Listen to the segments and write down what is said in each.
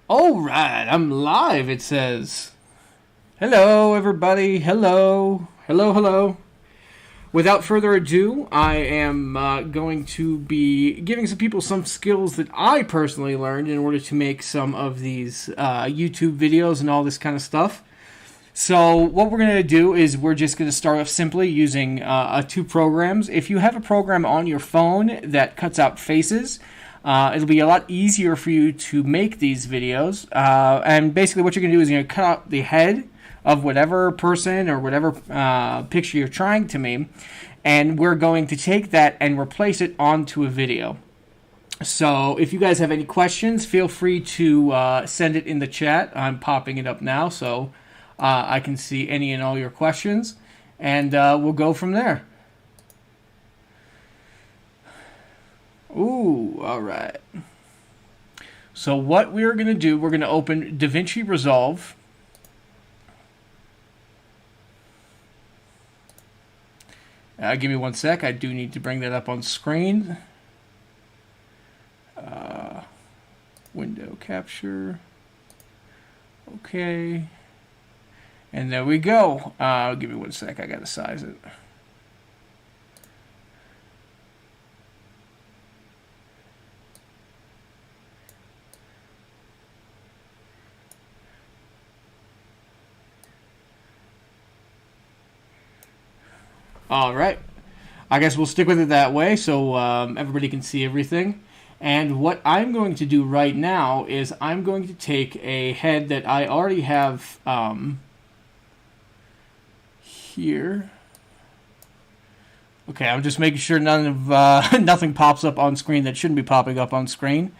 All right, I'm live. It says, "Hello, everybody. Hello, hello, hello." Without further ado, I am going to be giving some people some skills that I personally learned in order to make some of these YouTube videos and all this kind of stuff. So what we're going to do is we're just going to start off simply using two programs. If you have a program on your phone that cuts out faces, it'll be a lot easier for you to make these videos. And basically what you're going to do is you're going to cut out the head of whatever person or whatever picture you're trying to meme, and we're going to take that and replace it onto a video. So if you guys have any questions, feel free to send it in the chat. I'm popping it up now, so I can see any and all your questions, and we'll go from there. Ooh, all right. So what we're going to do, we're going to open DaVinci Resolve. Give me one sec. I do need to bring that up on screen. Window capture. Okay. And there we go. Give me one sec. I got to size it. All right. I guess we'll stick with it that way so everybody can see everything. And what I'm going to do right now is I'm going to take a head that I already have here. Okay, I'm just making sure nothing pops up on screen that shouldn't be popping up on screen.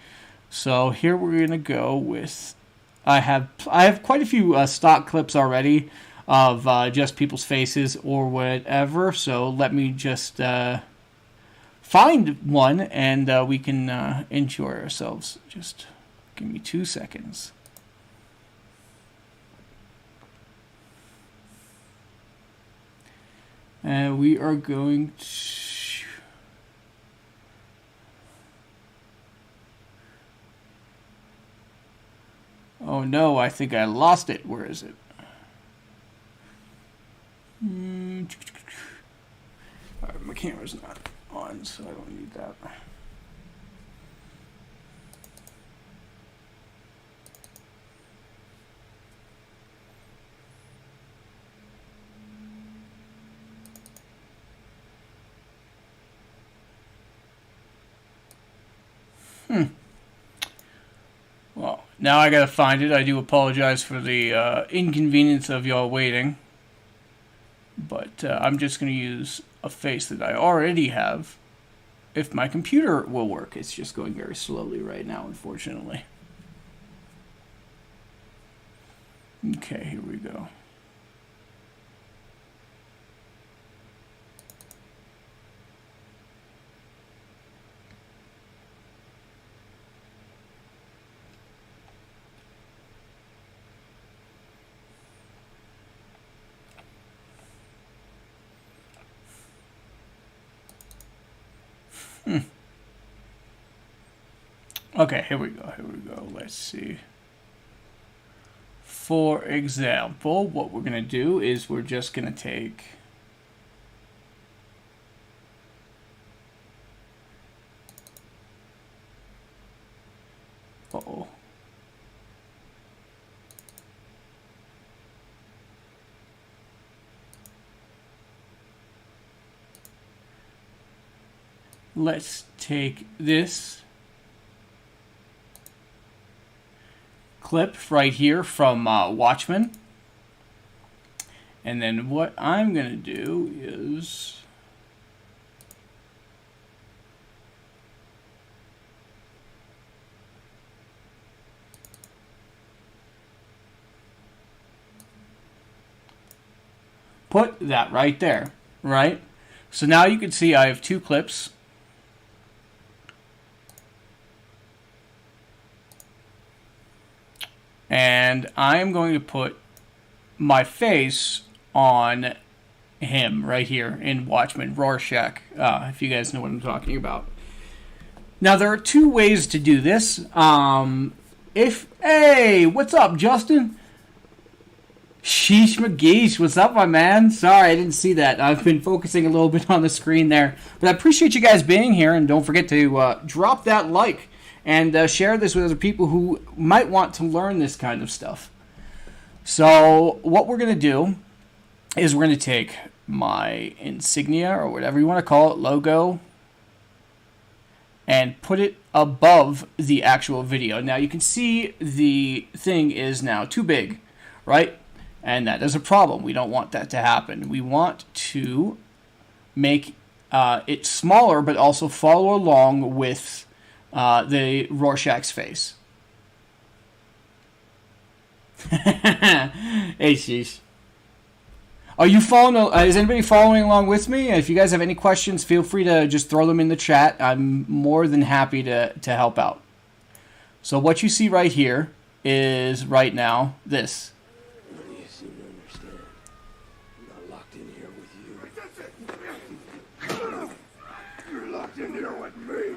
So here we're going to go with, I have quite a few stock clips already of just people's faces or whatever. So let me just find one and we can enjoy ourselves. Just give me 2 seconds. And we are going to... Oh no, I think I lost it. Where is it? Alright, my camera's not on, so I don't need that. Well, now I gotta find it. I do apologize for the inconvenience of y'all waiting. But I'm just going to use a face that I already have. If my computer will work. It's just going very slowly right now, unfortunately. Okay, here we go. Okay, here we go. Let's see. For example, what we're going to do is we're just going to take... Uh-oh. Let's take this clip right here from Watchmen. And then what I'm going to do is put that right there, right? So now you can see I have two clips. And I'm going to put my face on him right here in Watchmen, Rorschach, if you guys know what I'm talking about. Now, there are two ways to do this. Hey, what's up, Justin? Sheesh McGeesh, what's up, my man? Sorry, I didn't see that. I've been focusing a little bit on the screen there. But I appreciate you guys being here, and don't forget to drop that like and share this with other people who might want to learn this kind of stuff. So what we're going to do is we're going to take my insignia, or whatever you want to call it, logo, and put it above the actual video. Now you can see the thing is now too big, right? And that is a problem. We don't want that to happen. We want to make it smaller, but also follow along with the Rorschach's face. Hey, sheesh. Are you following? Is anybody following along with me? If you guys have any questions, feel free to just throw them in the chat. I'm more than happy to help out. So what you see right here is right now this. You seem to understand. I'm not locked in here with you. You're locked in here with me.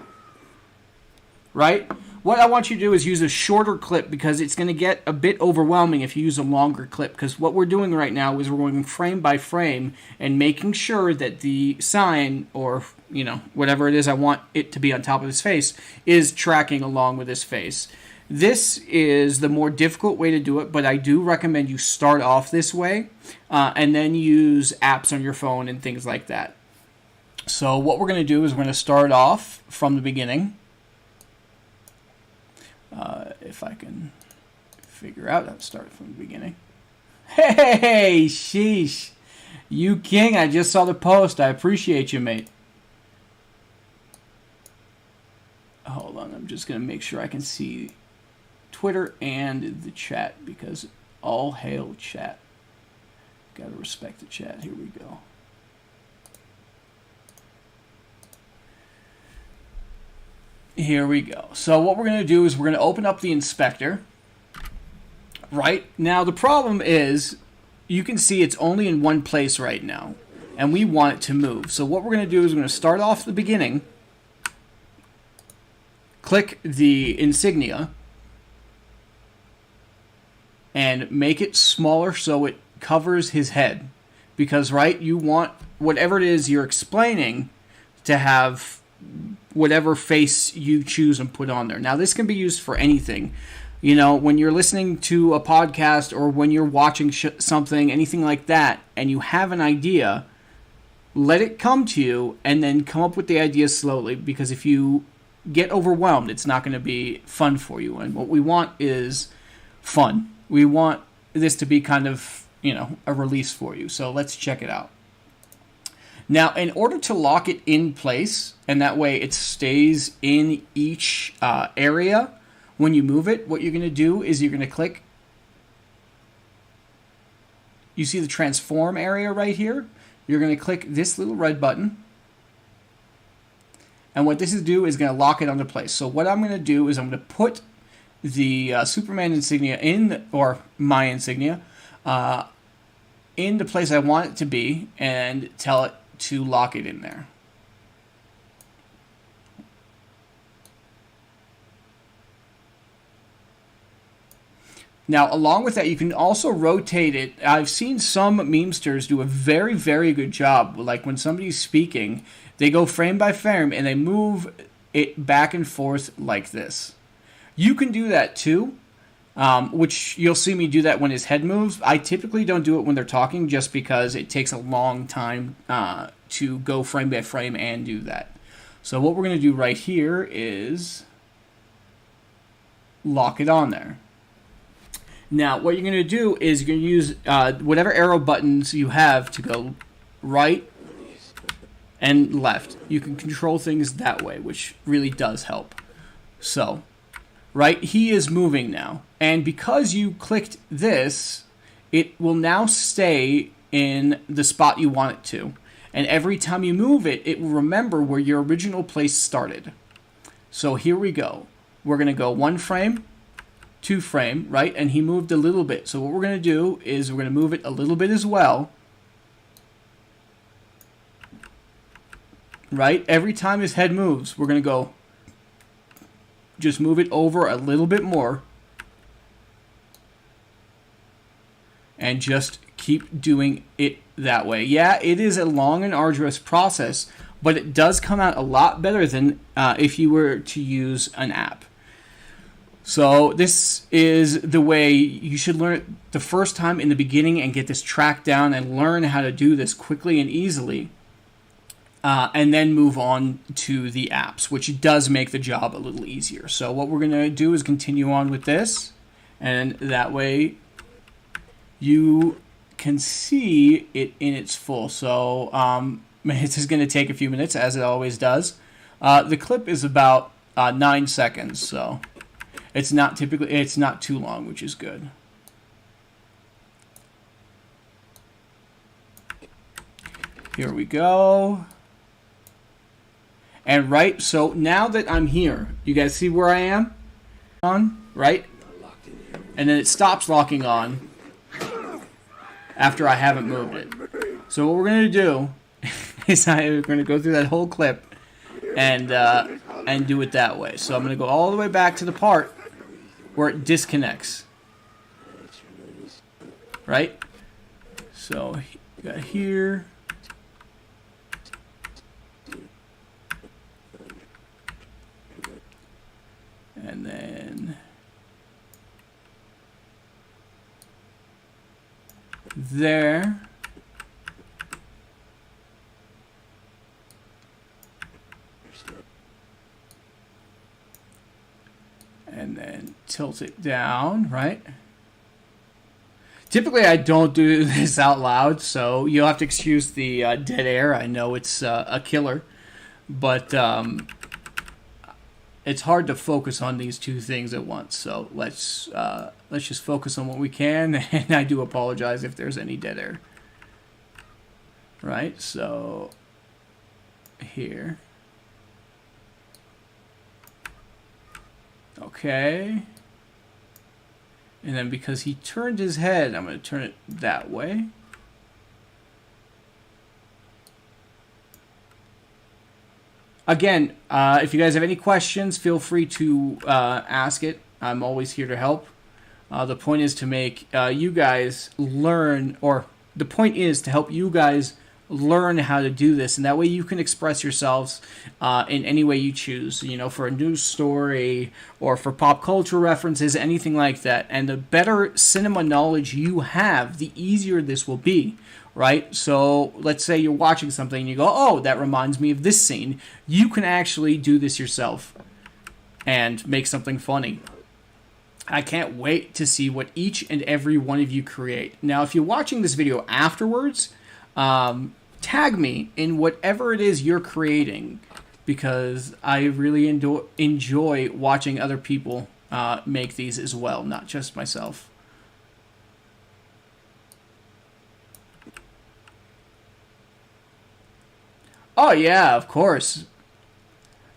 Right? What I want you to do is use a shorter clip, because it's going to get a bit overwhelming if you use a longer clip. Because what we're doing right now is we're going frame by frame and making sure that the sign, or whatever it is I want it to be on top of his face, is tracking along with his face. This is the more difficult way to do it, but I do recommend you start off this way and then use apps on your phone and things like that. So what we're going to do is we're going to start off from the beginning. If I can figure out how to start from the beginning. Hey, sheesh. You king, I just saw the post. I appreciate you, mate. Hold on, I'm just going to make sure I can see Twitter and the chat, because all hail chat. Got to respect the chat. Here we go. Here we go. So what we're going to do is we're going to open up the inspector. Right? Now the problem is you can see it's only in one place right now, and we want it to move. So what we're going to do is we're going to start off the beginning, click the insignia, and make it smaller so it covers his head. Because, right, you want whatever it is you're explaining to have whatever face you choose and put on there. Now, this can be used for anything. When you're listening to a podcast or when you're watching something, anything like that, and you have an idea, let it come to you and then come up with the idea slowly, because if you get overwhelmed, it's not going to be fun for you. And what we want is fun. We want this to be kind of, a release for you. So let's check it out. Now, in order to lock it in place, and that way it stays in each area when you move it, what you're going to do is you're going to click. You see the transform area right here? You're going to click this little red button. And what this is do is going to lock it onto place. So what I'm going to do is I'm going to put the Superman insignia or my insignia, in the place I want it to be, and tell it to lock it in there. Now, along with that, you can also rotate it. I've seen some memesters do a very, very good job. Like when somebody's speaking, they go frame by frame and they move it back and forth like this. You can do that too, which you'll see me do that when his head moves. I typically don't do it when they're talking, just because it takes a long time to go frame by frame and do that. So what we're going to do right here is lock it on there. Now, what you're going to do is you're going to use whatever arrow buttons you have to go right and left. You can control things that way, which really does help. So, right, he is moving now. And because you clicked this, it will now stay in the spot you want it to. And every time you move it, it will remember where your original place started. So here we go. We're going to go 1 frame, 2 frame, right? And he moved a little bit. So what we're going to do is we're going to move it a little bit as well. Right? Every time his head moves, we're going to go, just move it over a little bit more. and just keep doing it that way. Yeah, it is a long and arduous process, but it does come out a lot better than if you were to use an app. So this is the way you should learn it the first time in the beginning and get this track down and learn how to do this quickly and easily. And then move on to the apps, which does make the job a little easier. So what we're going to do is continue on with this, and that way you can see it in its full. So this is going to take a few minutes, as it always does. The clip is about 9 seconds, so it's not too long, which is good. Here we go. And right, so now that I'm here, you guys see where I am? On, right? And then it stops locking on after I haven't moved it. So what we're going to do is we're going to go through that whole clip and do it that way. So I'm going to go all the way back to the part where it disconnects. Right? So you got here. And then there. And then tilt it down, right? Typically I don't do this out loud, so you'll have to excuse the dead air. I know it's a killer, but it's hard to focus on these two things at once. So let's just focus on what we can, and I do apologize if there's any dead air. Right, so here. Okay. And then because he turned his head, I'm going to turn it that way. Again, if you guys have any questions, feel free to ask it. I'm always here to help. The point is to make you guys learn, or the point is to help you guys learn how to do this, and that way you can express yourselves in any way you choose, you know, for a news story or for pop culture references, anything like that. And the better cinema knowledge you have, the easier this will be, right? So let's say you're watching something and you go, oh, that reminds me of this scene. You can actually do this yourself and make something funny. I can't wait to see what each and every one of you create. Now, if you're watching this video afterwards, tag me in whatever it is you're creating, because I really enjoy watching other people make these as well, not just myself. Oh yeah, of course.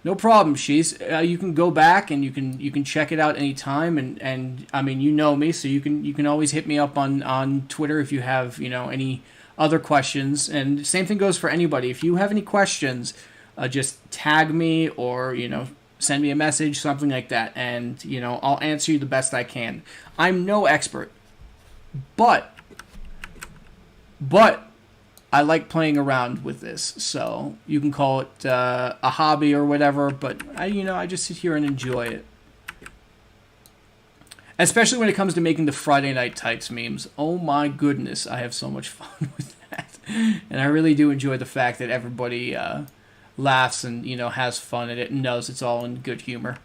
No problem, Shees. You can go back and you can check it out anytime, and I mean, you know me, so you can always hit me up on Twitter if you have, you know, any other questions. And same thing goes for anybody. If you have any questions, just tag me, or, you know, send me a message, something like that, and, you know, I'll answer you the best I can. I'm no expert, but I like playing around with this, so you can call it a hobby or whatever, but I just sit here and enjoy it. Especially when it comes to making the Friday Night Tights memes. Oh my goodness, I have so much fun with that. And I really do enjoy the fact that everybody laughs and, you know, has fun at it and knows it's all in good humor.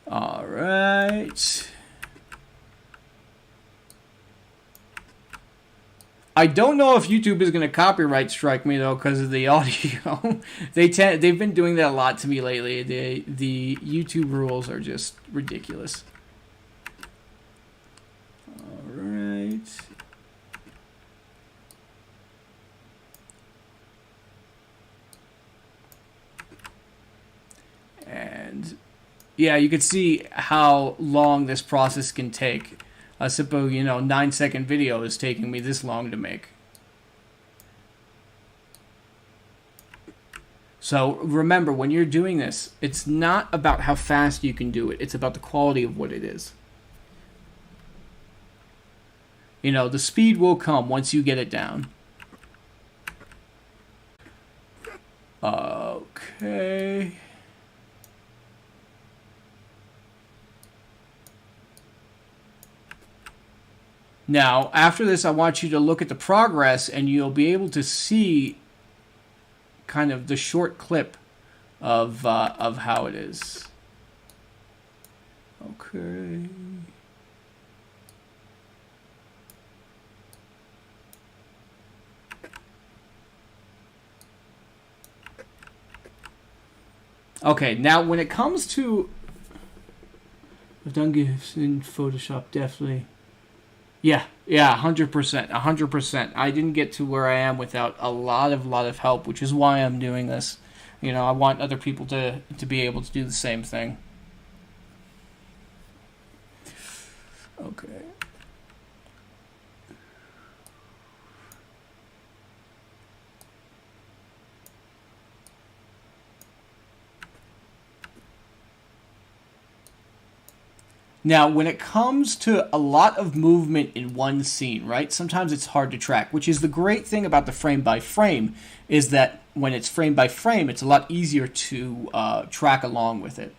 All right. I don't know if YouTube is going to copyright strike me, though, because of the audio. They've been doing that a lot to me lately. The YouTube rules are just ridiculous. All right. And yeah, you can see how long this process can take. A simple, 9-second video is taking me this long to make. So remember, when you're doing this, it's not about how fast you can do it. It's about the quality of what it is. You know, the speed will come once you get it down. Okay. Now, after this, I want you to look at the progress, and you'll be able to see kind of the short clip of how it is. Okay. Okay, now when it comes to... I've done GIFs in Photoshop, definitely. Yeah, 100%, 100%. I didn't get to where I am without a lot of help, which is why I'm doing this. You know, I want other people to be able to do the same thing. Okay. Now, when it comes to a lot of movement in one scene, right, sometimes it's hard to track, which is the great thing about the frame by frame, is that when it's frame by frame, it's a lot easier to track along with it.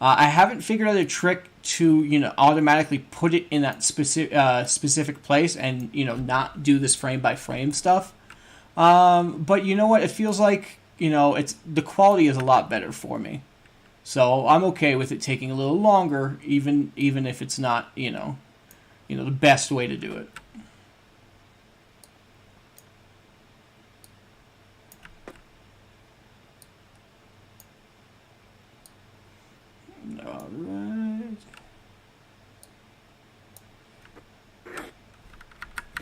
I haven't figured out a trick to, you know, automatically put it in that specific place and, you know, not do this frame by frame stuff. But you know what? It feels like, you know, the quality is a lot better for me. So I'm okay with it taking a little longer, even if it's not, you know, the best way to do it. All right.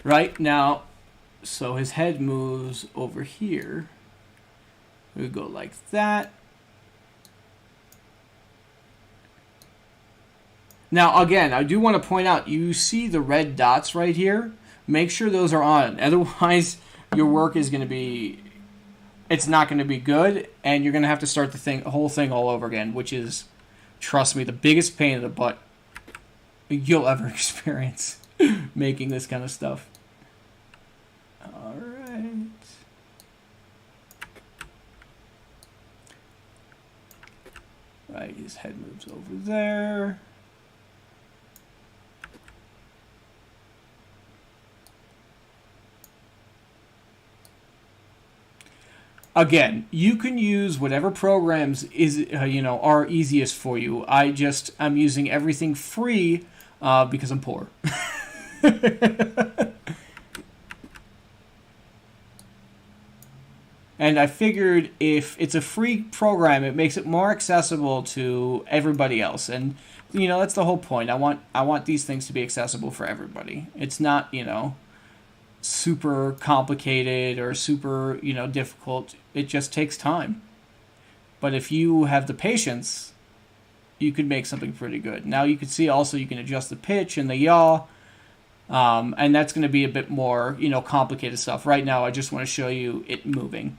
Right now, so his head moves over here. We go like that. Now, again, I do want to point out, you see the red dots right here? Make sure those are on. Otherwise, your work is going to be... It's not going to be good, and you're going to have to start the whole thing all over again, which is, trust me, the biggest pain in the butt you'll ever experience making this kind of stuff. All right. Right, his head moves over there. Again, you can use whatever programs are easiest for you. I'm using everything free because I'm poor. And I figured if it's a free program, it makes it more accessible to everybody else. And you know, that's the whole point. I want these things to be accessible for everybody. It's not, you know, super complicated or super, you know, difficult. It just takes time. But if you have the patience, you could make something pretty good. Now you can see also you can adjust the pitch and the yaw, and that's going to be a bit more, you know, complicated stuff. Right now I just want to show you it moving.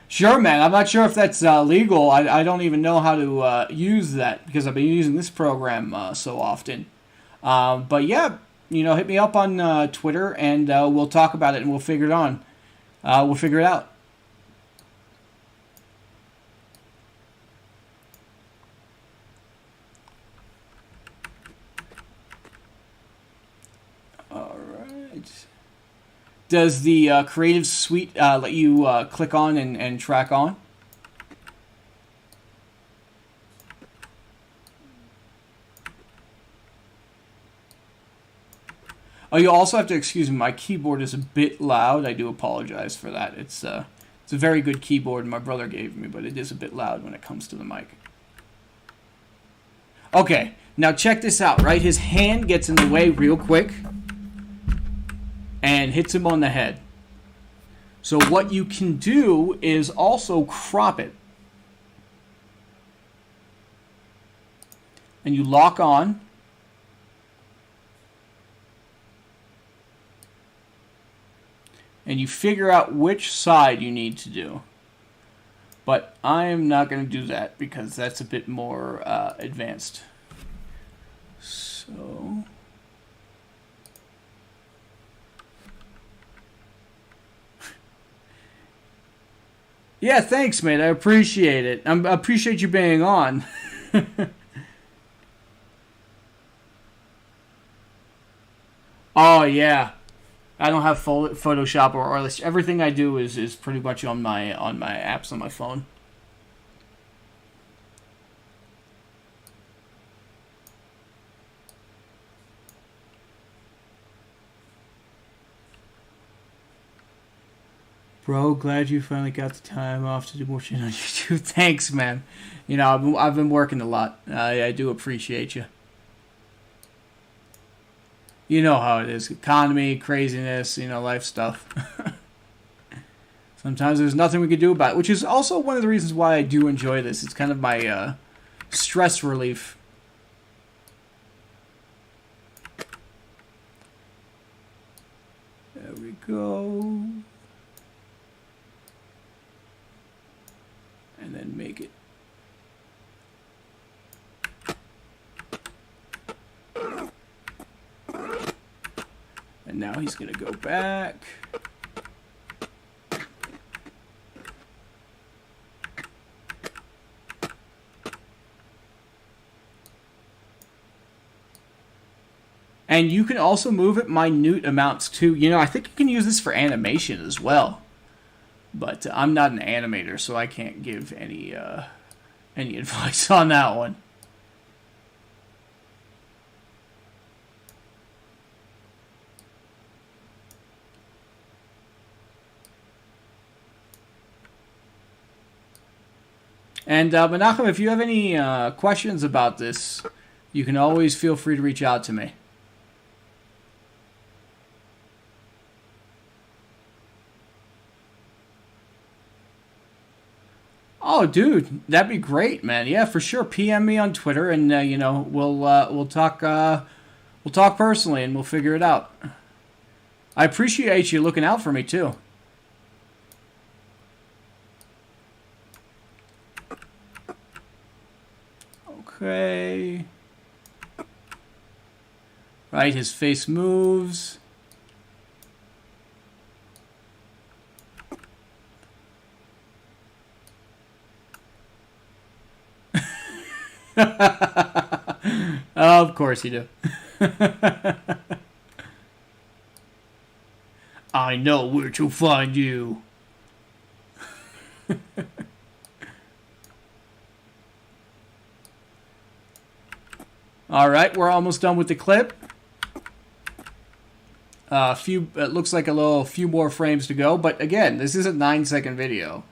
Sure, man. I'm not sure if that's legal. I don't even know how to use that because I've been using this program so often. But yeah, you know, hit me up on Twitter and we'll talk about it and we'll figure it on. We'll figure it out. All right. Does the Creative Suite let you click on and track on? Oh, you also have to excuse me. My keyboard is a bit loud. I do apologize for that. It's a very good keyboard my brother gave me, but it is a bit loud when it comes to the mic. Okay, now check this out. Right, his hand gets in the way real quick and hits him on the head. So what you can do is also crop it. And you lock on, and you figure out which side you need to do. But I'm not going to do that because that's a bit more advanced. So... yeah, thanks, mate. I appreciate it. I appreciate you being on. Oh, yeah. I don't have Photoshop or everything I do is pretty much on my apps on my phone. Bro, glad you finally got the time off to do more shit on YouTube. Thanks, man. You know, I've been working a lot. I do appreciate you. You know how it is. Economy, craziness, you know, life stuff. Sometimes there's nothing we can do about it, which is also one of the reasons why I do enjoy this. It's kind of my stress relief. There we go. And then make it. And now he's going to go back. And you can also move at minute amounts too. You know, I think you can use this for animation as well. But I'm not an animator, so I can't give any advice on that one. And Menachem, if you have any questions about this, you can always feel free to reach out to me. Oh, dude, that'd be great, man. Yeah, for sure. PM me on Twitter, and you know, we'll talk personally, and we'll figure it out. I appreciate you looking out for me too. Okay. Right, his face moves. Of course you do. I know where to find you. All right, we're almost done with the clip. It looks like a few more frames to go, but again, this is a 9-second video.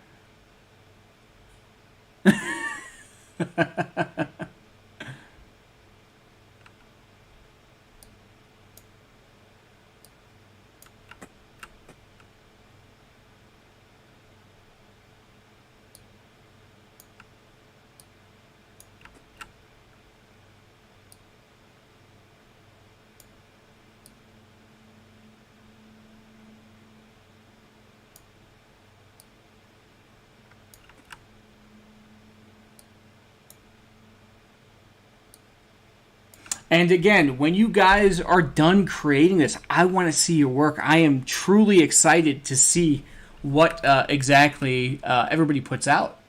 And again, when you guys are done creating this, I want to see your work. I am truly excited to see what exactly everybody puts out.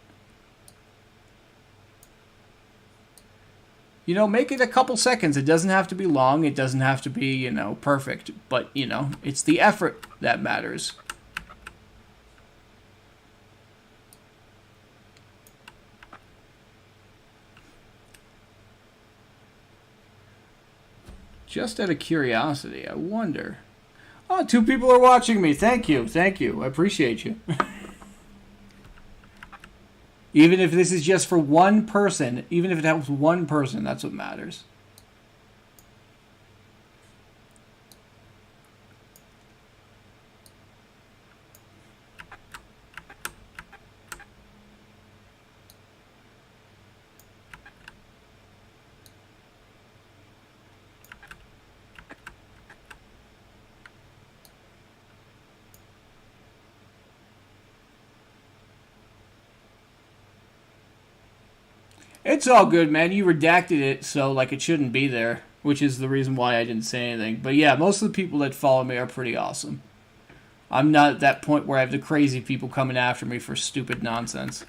You know, make it a couple seconds. It doesn't have to be long. It doesn't have to be, you know, perfect. But, you know, it's the effort that matters. Just out of curiosity, I wonder. Oh, 2 people are watching me. Thank you. Thank you. I appreciate you. Even if this is just for one person, even if it helps one person, that's what matters. It's all good, man. You redacted it, so like it shouldn't be there, which is the reason why I didn't say anything. But yeah, most of the people that follow me are pretty awesome. I'm not at that point where I have the crazy people coming after me for stupid nonsense.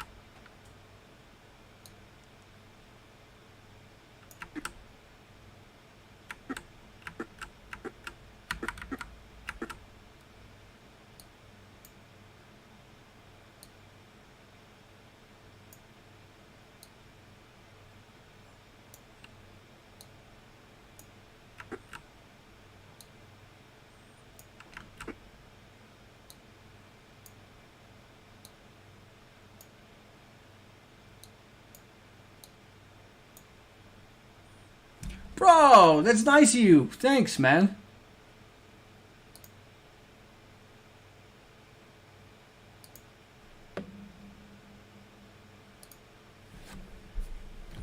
Bro, that's nice of you. Thanks, man.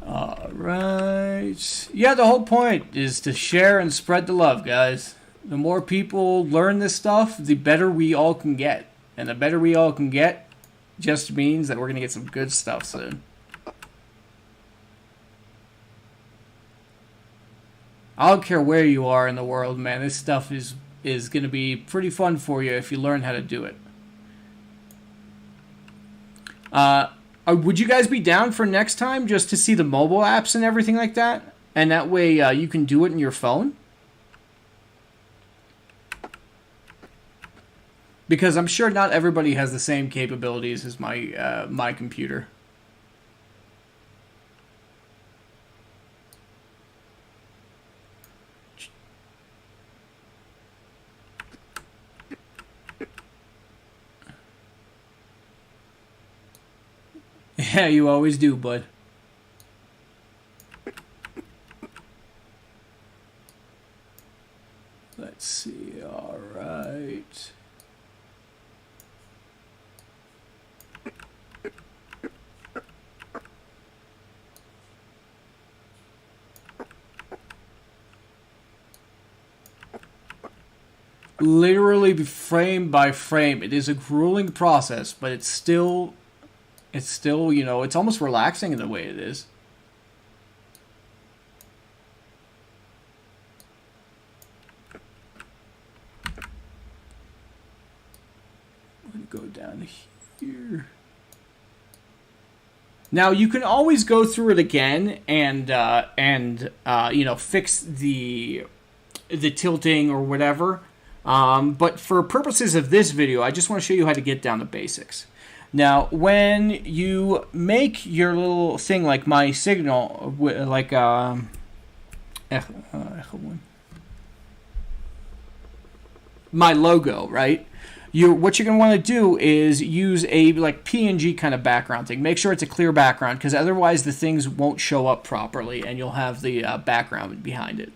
Alright. Yeah, the whole point is to share and spread the love, guys. The more people learn this stuff, the better we all can get. And the better we all can get just means that we're going to get some good stuff soon. I don't care where you are in the world, man. This stuff is going to be pretty fun for you if you learn how to do it. Would you guys be down for next time just to see the mobile apps and everything like that? And that way you can do it in your phone? Because I'm sure not everybody has the same capabilities as my computer. Yeah, you always do, bud. Let's see, alright. Literally frame by frame. It is a grueling process, but it's still, you know, it's almost relaxing in the way it is. I'm going to go down here. Now, you can always go through it again and you know, fix the tilting or whatever. But for purposes of this video, I just want to show you how to get down to basics. Now, when you make your little thing like my signal, like my logo, right? What you're going to want to do is use a like PNG kind of background thing. Make sure it's a clear background, because otherwise the things won't show up properly, and you'll have the background behind it.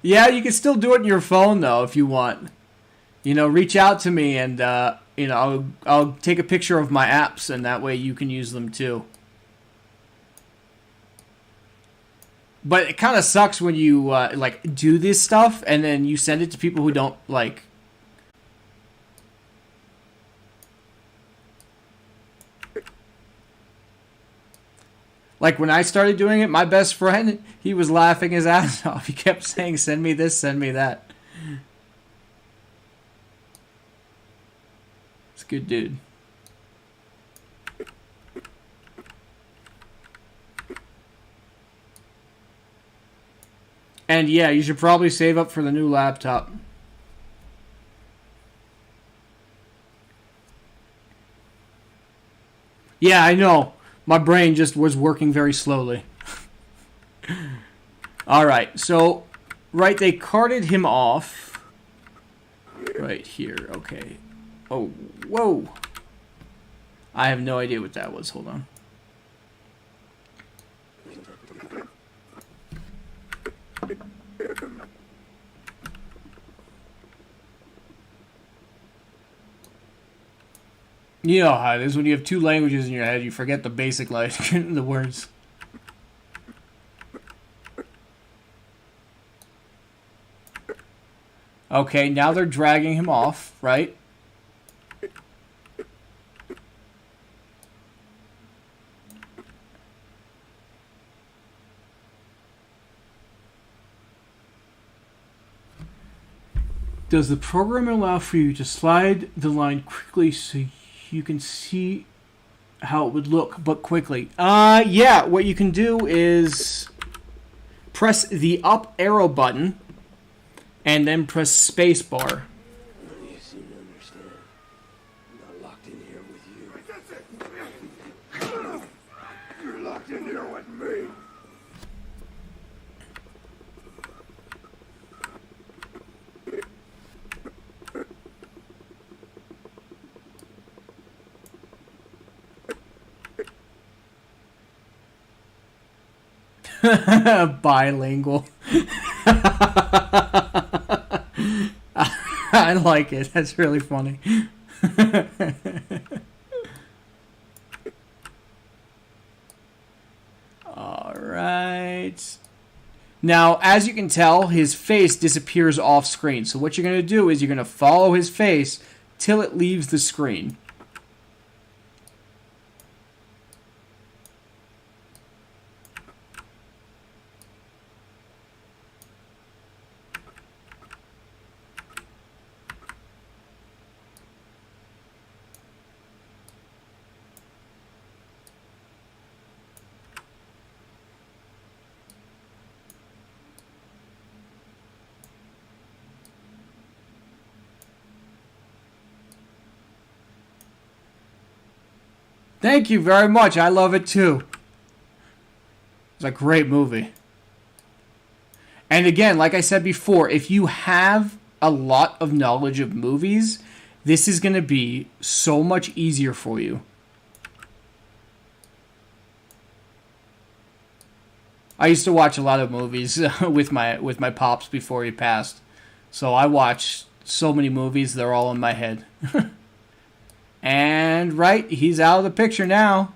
Yeah, you can still do it in your phone though if you want. You know, reach out to me and you know, I'll take a picture of my apps, and that way you can use them too. But it kind of sucks when you like do this stuff and then you send it to people who don't like. Like when I started doing it, my best friend, he was laughing his ass off. He kept saying, "Send me this, send me that." It's a good dude. And yeah, you should probably save up for the new laptop. Yeah, I know. My brain just was working very slowly. Alright, so, right, they carted him off. Right here, okay. Oh, whoa. I have no idea what that was. Hold on. You know how it is when you have two languages in your head, you forget the basic the words. Okay, now they're dragging him off, right? Does the program allow for you to slide the line quickly so you can see how it would look, but quickly? Yeah, what you can do is press the up arrow button and then press space bar. You seem to understand. I'm not locked in here with you. You're locked in here with me. Bilingual. I like it. That's really funny. All right. Now, as you can tell, his face disappears off screen. So what you're going to do is you're going to follow his face till it leaves the screen. Thank you very much. I love it too. It's a great movie. And again, like I said before, if you have a lot of knowledge of movies, this is going to be so much easier for you. I used to watch a lot of movies with my pops before he passed. So I watched so many movies, they're all in my head. And right, he's out of the picture now.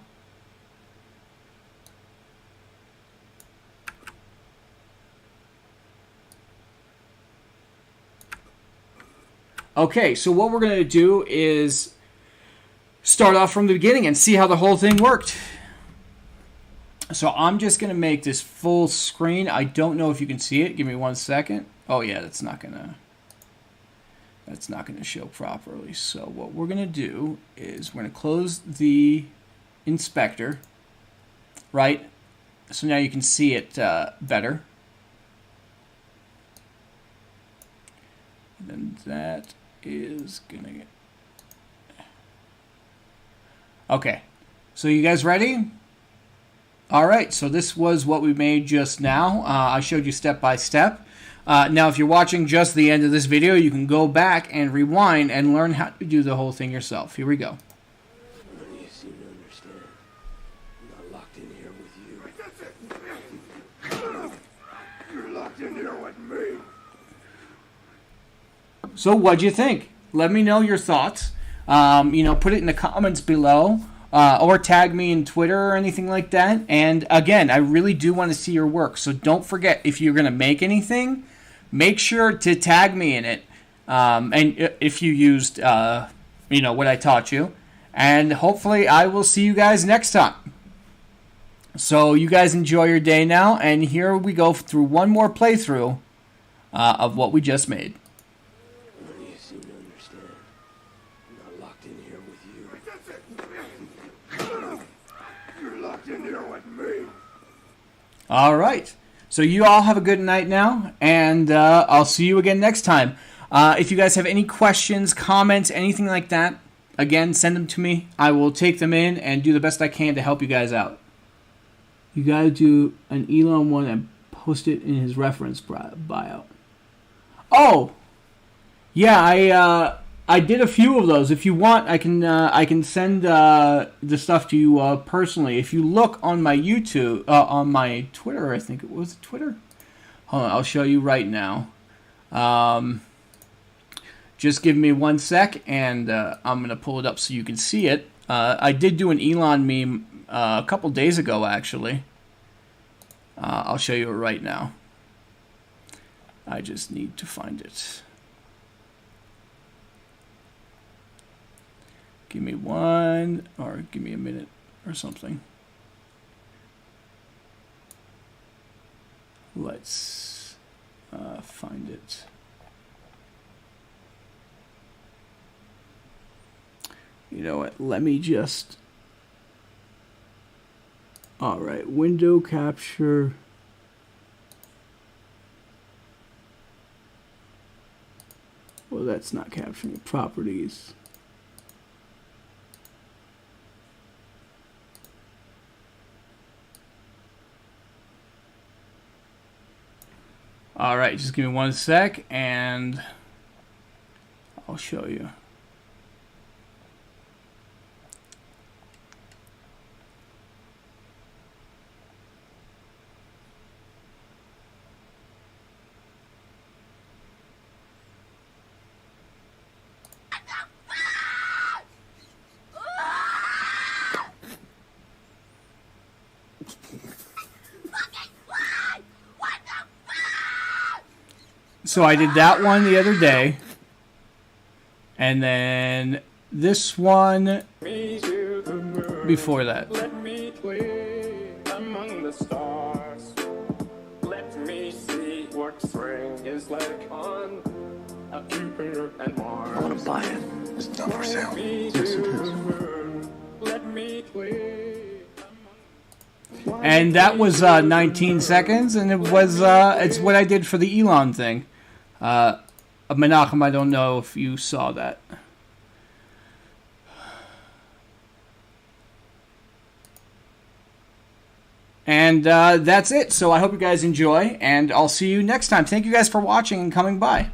Okay, so what we're going to do is start off from the beginning and see how the whole thing worked. So I'm just going to make this full screen. I don't know if you can see it. Give me 1 second. Oh yeah, that's not going to show properly. So what we're going to do is we're going to close the inspector, right? So now you can see it better. And then that is going to get... Okay, so you guys ready? All right, so this was what we made just now. I showed you step by step. Now, if you're watching just the end of this video, you can go back and rewind and learn how to do the whole thing yourself. Here we go. You seem to understand. I'm not locked in here with you. You're locked in here with me. So what'd you think? Let me know your thoughts. Put it in the comments below. Or tag me in Twitter or anything like that. And again, I really do want to see your work. So don't forget, if you're going to make anything, make sure to tag me in it. And if you used, what I taught you. And hopefully I will see you guys next time. So you guys enjoy your day now. And here we go through one more playthrough of what we just made. You seem to understand. I'm not locked in here with you. You're locked in here with me. All right. So you all have a good night now, and I'll see you again next time. If you guys have any questions, comments, anything like that, again, send them to me. I will take them in and do the best I can to help you guys out. You got to do an Elon one and post it in his reference bio. Oh, yeah, I did a few of those. If you want, I can send the stuff to you personally. If you look on my YouTube, on my Twitter, I think it was Twitter. Hold on, I'll show you right now. Just give me 1 sec, and I'm gonna pull it up so you can see it. I did do an Elon meme a couple days ago, actually. I'll show you it right now. I just need to find it. Give me one, or give me a minute or something. Let's find it. You know what? Let me just... All right, window capture. Well, that's not capturing properties. All right, just give me 1 sec and I'll show you. So I did that one the other day, and then this one before that. Let me play among the stars. Let me see what spring is like on Jupiter and Mars. I want to buy it. It's not for sale. Yes, it is. Let me play. And that was 19 seconds, and it was it's what I did for the Elon thing. Menachem, I don't know if you saw that. And that's it. So I hope you guys enjoy, and I'll see you next time. Thank you guys for watching and coming by.